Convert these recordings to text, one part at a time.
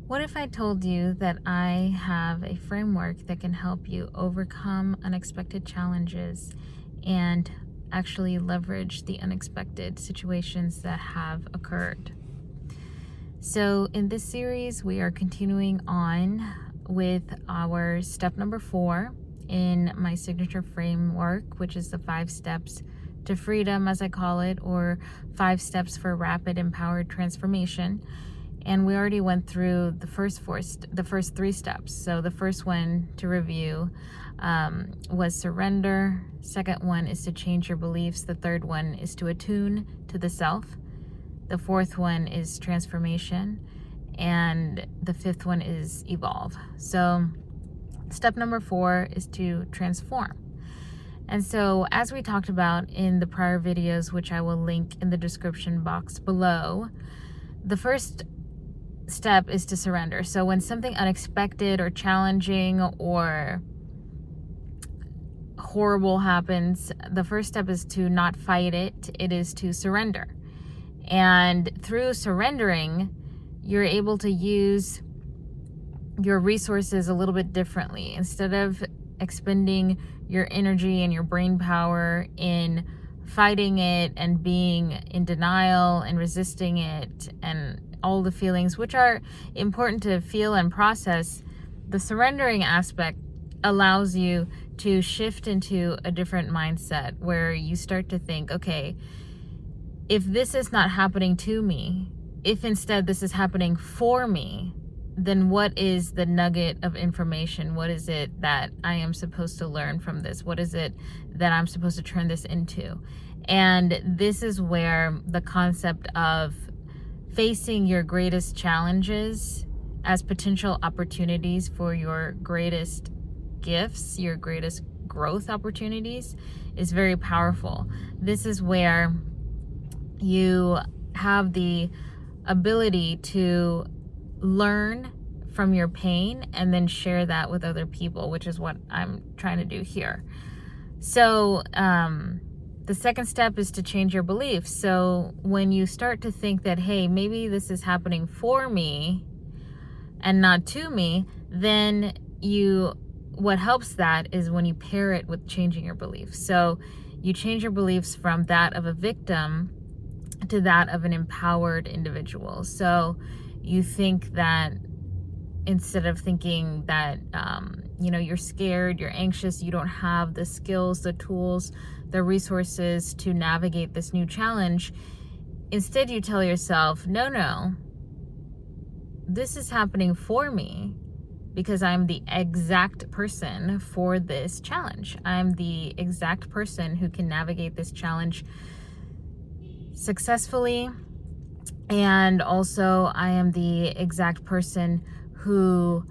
What if I told you that I have a framework that can help you overcome unexpected challenges and actually leverage the unexpected situations that have occurred? So, in this series, we are continuing on with our step number 4 in my signature framework, which is the 5 steps to freedom, as I call it, or 5 steps for rapid empowered transformation. And we already went through the first 3 steps. So the first one to review was surrender. Second one is to change your beliefs. The third one is to attune to the self. The fourth one is transformation. And the fifth one is evolve. So step number 4 is to transform. And so, as we talked about in the prior videos, which I will link in the description box below, the first step is to surrender. So when something unexpected or challenging or horrible happens, the first step is to not fight it. It is to surrender. And through surrendering, you're able to use your resources a little bit differently. Instead of expending your energy and your brain power in fighting it and being in denial and resisting it and all the feelings, which are important to feel and process, the surrendering aspect allows you to shift into a different mindset where you start to think, okay, if this is not happening to me, if instead this is happening for me, then what is the nugget of information? What is it that I am supposed to learn from this? What is it that I'm supposed to turn this into? And this is where the concept of facing your greatest challenges as potential opportunities for your greatest gifts, your greatest growth opportunities, is very powerful. This is where you have the ability to learn from your pain and then share that with other people, which is what I'm trying to do here. So, the second step is to change your beliefs. So when you start to think that, hey, maybe this is happening for me and not to me, then what helps that is when you pair it with changing your beliefs. So you change your beliefs from that of a victim to that of an empowered individual. So you think that instead of thinking that, you're scared, you're anxious, you don't have the skills, the tools, the resources to navigate this new challenge, instead you tell yourself, no, this is happening for me because I'm the exact person for this challenge. I'm the exact person who can navigate this challenge successfully. And also I am the exact person who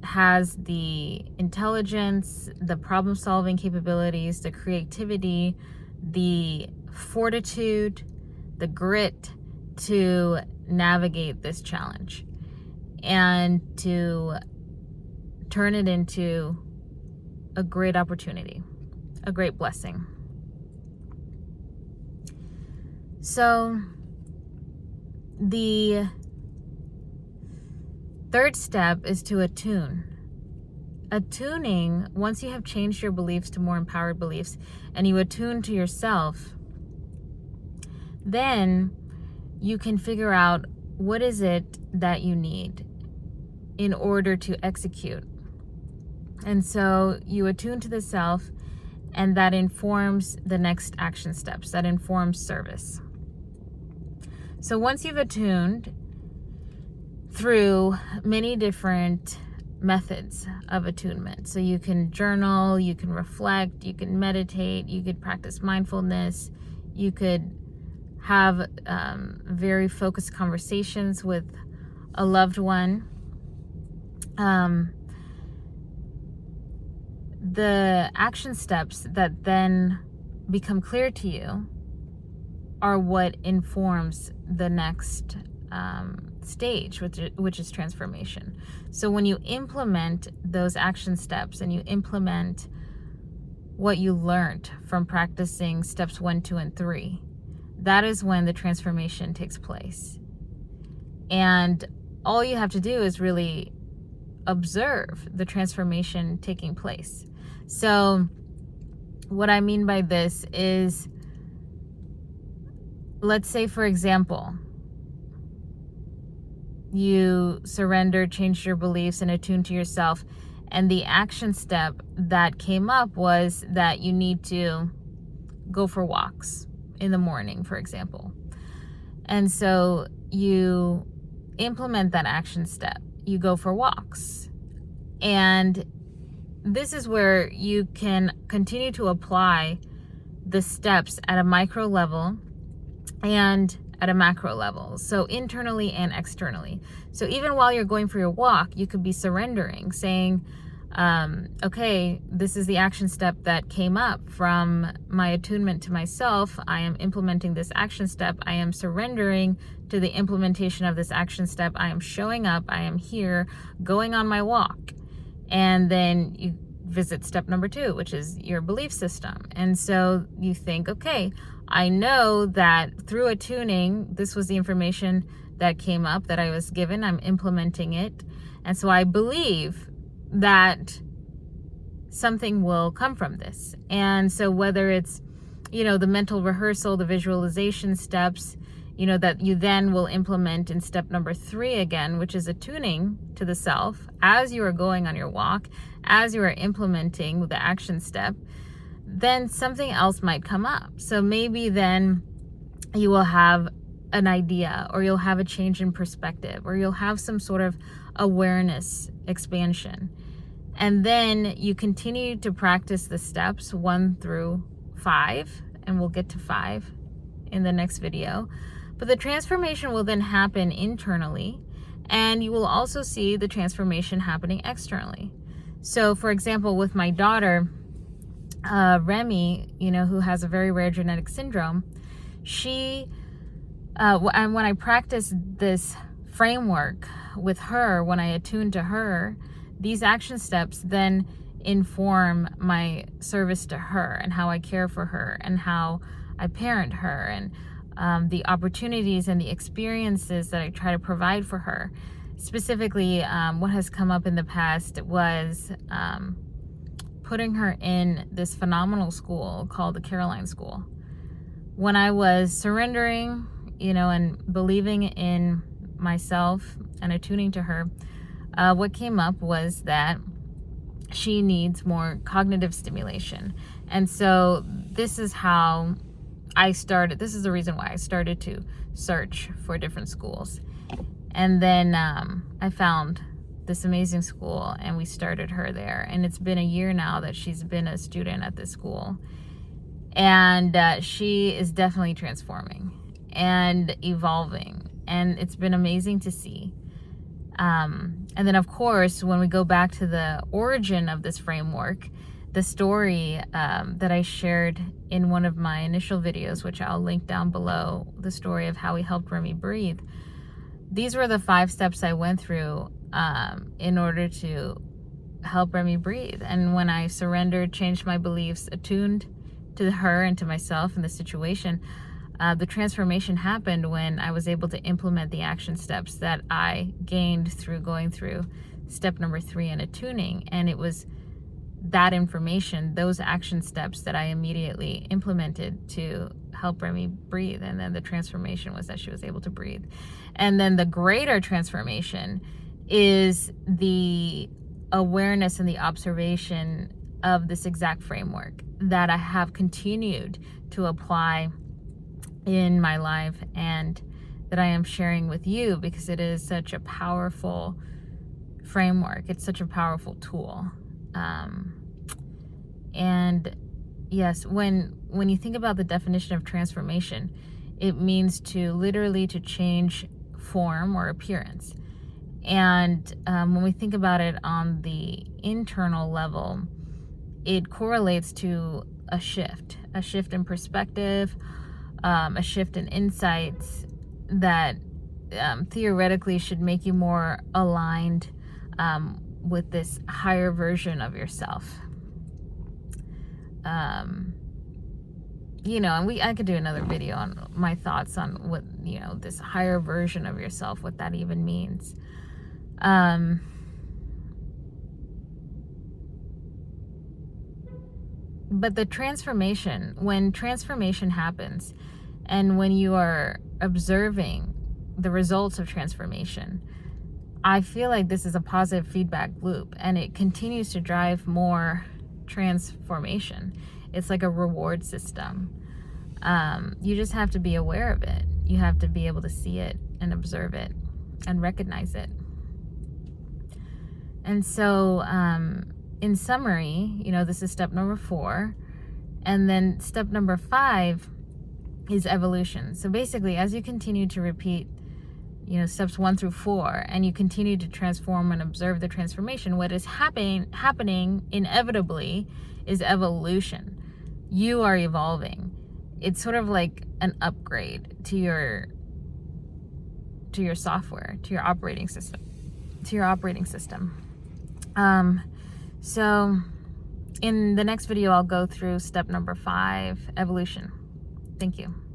has the intelligence, the problem-solving capabilities, the creativity, the fortitude, the grit to navigate this challenge and to turn it into a great opportunity, a great blessing. So the third step is to attune. Attuning, once you have changed your beliefs to more empowered beliefs and you attune to yourself, then you can figure out what is it that you need in order to execute. And so you attune to the self, and that informs the next action steps, that informs service. So once you've attuned through many different methods of attunement, so you can journal, you can reflect, you can meditate, you could practice mindfulness, you could have very focused conversations with a loved one. The action steps that then become clear to you are what informs the next stage, which is transformation. So when you implement those action steps and you implement what you learned from practicing steps 1, 2, and 3, that is when the transformation takes place. And all you have to do is really observe the transformation taking place. So what I mean by this is, let's say, for example, you surrendered, changed your beliefs, and attuned to yourself, and the action step that came up was that you need to go for walks in the morning, for example. And so you implement that action step. You go for walks. And this is where you can continue to apply the steps at a micro level and at a macro level, so internally and externally. So even while you're going for your walk, you could be surrendering, saying, okay, this is the action step that came up from my attunement to myself. I am implementing this action step. I am surrendering to the implementation of this action step. I am showing up. I am here going on my walk. And then you visit step number 2, which is your belief system. And so you think, okay, I know that through attuning, this was the information that came up that I was given. I'm implementing it. And so I believe that something will come from this. And so whether it's, the mental rehearsal, the visualization steps, that you then will implement in step number 3 again, which is attuning to the self as you are going on your walk, as you are implementing the action step, then something else might come up. So maybe then you will have an idea, or you'll have a change in perspective, or you'll have some sort of awareness expansion. And then you continue to practice the steps 1 through 5, and we'll get to 5 in the next video. But the transformation will then happen internally, and you will also see the transformation happening externally. So for example, with my daughter, Remy, who has a very rare genetic syndrome, she, and when I practiced this framework with her, when I attune to her, these action steps then inform my service to her and how I care for her and how I parent her, and the opportunities and the experiences that I try to provide for her. Specifically, what has come up in the past was putting her in this phenomenal school called the Caroline School. When I was surrendering, and believing in myself and attuning to her, what came up was that she needs more cognitive stimulation. And so this is how I started. This is the reason why I started to search for different schools. And then I found this amazing school, and we started her there. And it's been a year now that she's been a student at this school. And she is definitely transforming and evolving. And it's been amazing to see. And then, of course, when we go back to the origin of this framework, the story that I shared in one of my initial videos, which I'll link down below, the story of how we helped Remy breathe. These were the 5 steps I went through in order to help Remy breathe. And when I surrendered, changed my beliefs, attuned to her and to myself and the situation, the transformation happened when I was able to implement the action steps that I gained through going through step number 3 in attuning. And it was that information, those action steps, that I immediately implemented to help Remy breathe. And then the transformation was that she was able to breathe. And then the greater transformation is the awareness and the observation of this exact framework that I have continued to apply in my life, and that I am sharing with you, because it is such a powerful framework. It's such a powerful tool. And yes, when you think about the definition of transformation, it means to literally to change form or appearance. And when we think about it on the internal level, it correlates to a shift in perspective, a shift in insights that theoretically should make you more aligned with this higher version of yourself. And I could do another video on my thoughts on what, this higher version of yourself, what that even means. But the transformation, when transformation happens, and when you are observing the results of transformation, I feel like this is a positive feedback loop, and it continues to drive more transformation. It's like a reward system. You just have to be aware of it. You have to be able to see it and observe it and recognize it. And so, in summary, this is step number 4. And then step number 5 is evolution. So basically, as you continue to repeat, steps 1 through 4, and you continue to transform and observe the transformation, what is happening inevitably is evolution. You are evolving. It's sort of like an upgrade to your software, to your operating system. So in the next video, I'll go through step number 5, evolution. Thank you.